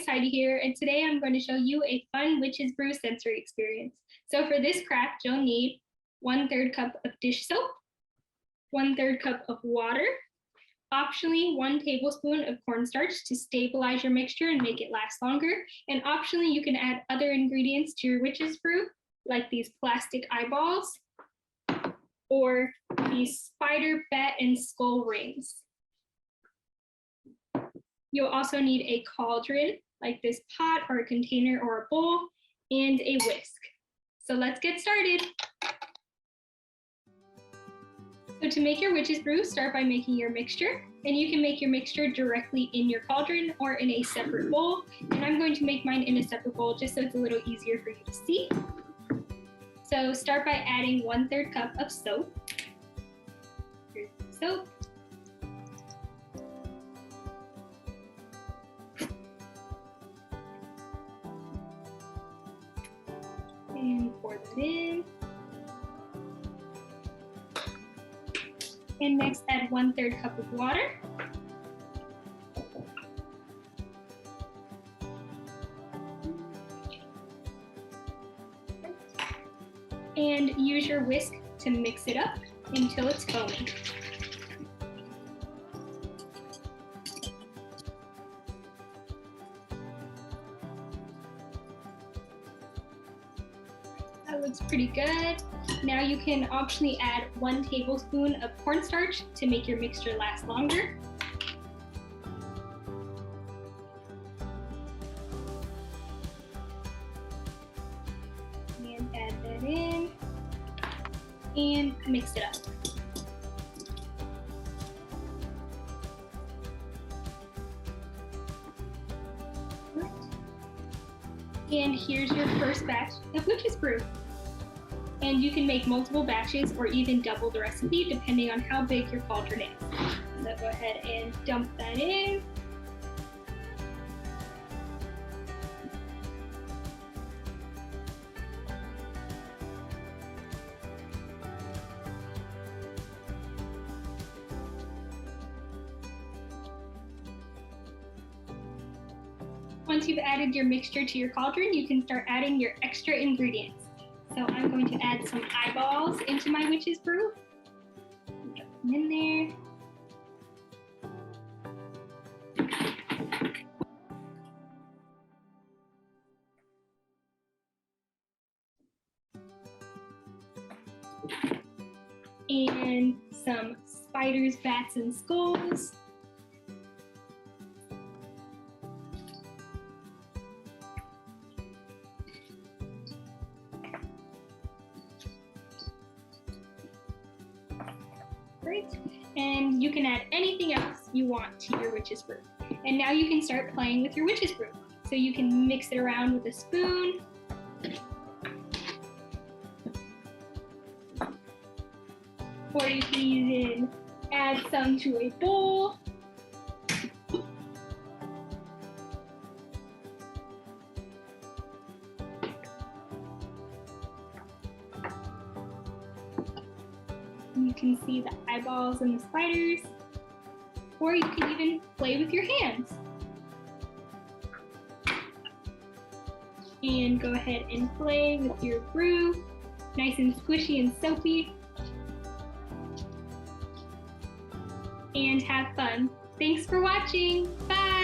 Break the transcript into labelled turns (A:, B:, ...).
A: Heidi here, and today I'm going to show you a fun witch's brew sensory experience. So for this craft, you'll need 1/3 cup of dish soap, 1/3 cup of water, optionally 1 tablespoon of cornstarch to stabilize your mixture and make it last longer, and optionally you can add other ingredients to your witch's brew, like these plastic eyeballs or these spider, bat, and skull rings. You'll also need a cauldron, like this pot or a container or a bowl, and a whisk. So let's get started. So to make your witch's brew, start by making your mixture, and you can make your mixture directly in your cauldron or in a separate bowl. And I'm going to make mine in a separate bowl just so it's a little easier for you to see. So start by adding 1/3 cup of soap. Here's the soap. And pour that in. And next add 1/3 cup of water. And use your whisk to mix it up until it's foaming. That looks pretty good. Now you can optionally add 1 tablespoon of cornstarch to make your mixture last longer. And add that in and mix it up. And here's your first batch of witch's brew. And you can make multiple batches or even double the recipe depending on how big your cauldron is. So go ahead and dump that in. Once you've added your mixture to your cauldron, you can start adding your extra ingredients. So I'm going to add some eyeballs into my witch's brew. Get them in there. And some spiders, bats, and skulls. Great. And you can add anything else you want to your witch's brew. And now you can start playing with your witch's brew. So you can mix it around with a spoon. Or you can even add some to a bowl. You can see the eyeballs and the spiders, or you can even play with your hands. And go ahead and play with your brew, nice and squishy and soapy. And have fun. Thanks for watching. Bye.